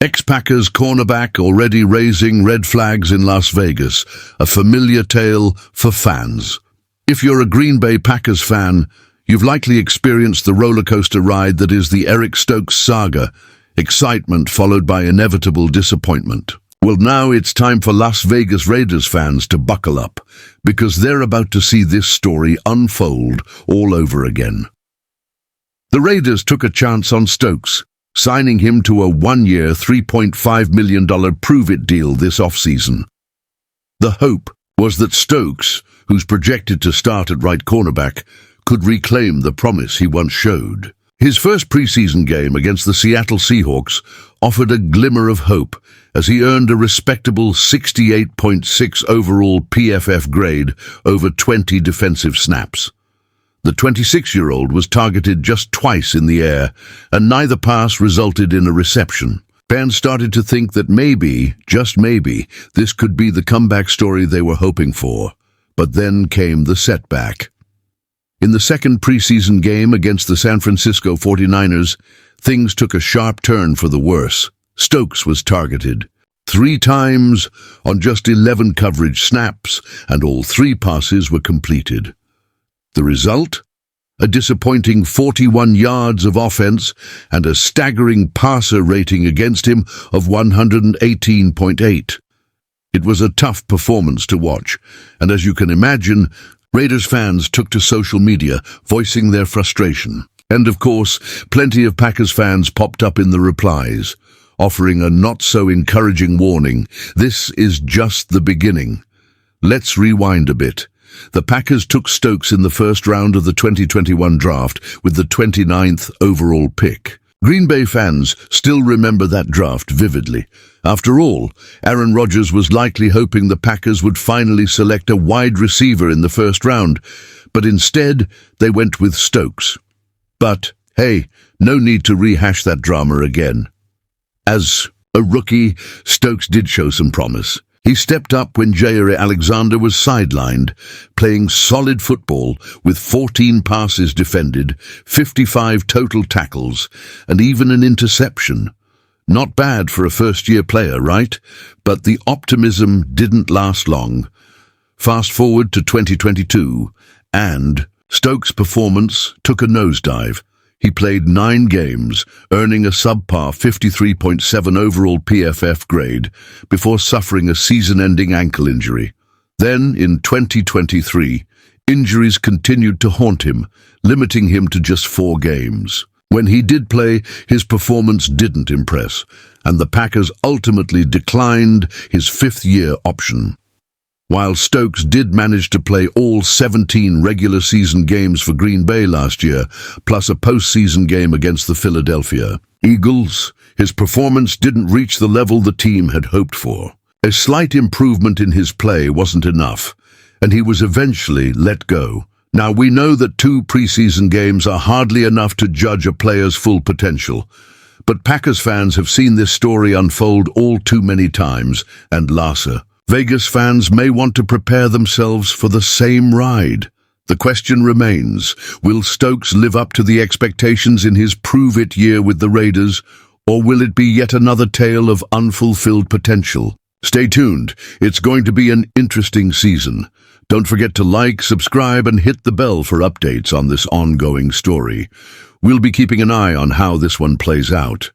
Ex-Packers cornerback already raising red flags in Las Vegas, a familiar tale for fans. If you're a Green Bay Packers fan, you've likely experienced the roller coaster ride that is the Eric Stokes saga, excitement followed by inevitable disappointment. Well, now it's time for Las Vegas Raiders fans to buckle up, because they're about to see this story unfold all over again. The Raiders took a chance on Stokes, signing him to a one-year, $3.5 million prove-it deal this offseason. The hope was that Stokes, who's projected to start at right cornerback, could reclaim the promise he once showed. His first preseason game against the Seattle Seahawks offered a glimmer of hope as he earned a respectable 68.6 overall PFF grade over 20 defensive snaps. The 26-year-old was targeted just twice in the air, and neither pass resulted in a reception. Fans started to think that maybe, just maybe, this could be the comeback story they were hoping for. But then came the setback. In the second preseason game against the San Francisco 49ers, things took a sharp turn for the worse. Stokes was targeted 3 times on just 11 coverage snaps, and all 3 passes were completed. The result? A disappointing 41 yards of offense and a staggering passer rating against him of 118.8. It was a tough performance to watch, and as you can imagine, Raiders fans took to social media, voicing their frustration. And of course, plenty of Packers fans popped up in the replies, offering a not-so-encouraging warning. This is just the beginning. Let's rewind a bit. The Packers took Stokes in the first round of the 2021 draft with the 29th overall pick. Green Bay fans still remember that draft vividly. After all, Aaron Rodgers was likely hoping the Packers would finally select a wide receiver in the first round, but instead they went with Stokes. But, hey, no need to rehash that drama again. As a rookie, Stokes did show some promise. He stepped up when Jair Alexander was sidelined, playing solid football with 14 passes defended, 55 total tackles, and even an interception. Not bad for a first-year player, right? But the optimism didn't last long. Fast forward to 2022, and Stokes' performance took a nosedive. He played 9 games, earning a subpar 53.7 overall PFF grade before suffering a season-ending ankle injury. Then, in 2023, injuries continued to haunt him, limiting him to just 4 games. When he did play, his performance didn't impress, and the Packers ultimately declined his 5th-year option. While Stokes did manage to play all 17 regular season games for Green Bay last year, plus a postseason game against the Philadelphia Eagles, his performance didn't reach the level the team had hoped for. A slight improvement in his play wasn't enough, and he was eventually let go. Now, we know that 2 preseason games are hardly enough to judge a player's full potential, but Packers fans have seen this story unfold all too many times, and Larsa. Vegas fans may want to prepare themselves for the same ride. The question remains, will Stokes live up to the expectations in his prove-it year with the Raiders, or will it be yet another tale of unfulfilled potential? Stay tuned. It's going to be an interesting season. Don't forget to like, subscribe, and hit the bell for updates on this ongoing story. We'll be keeping an eye on how this one plays out.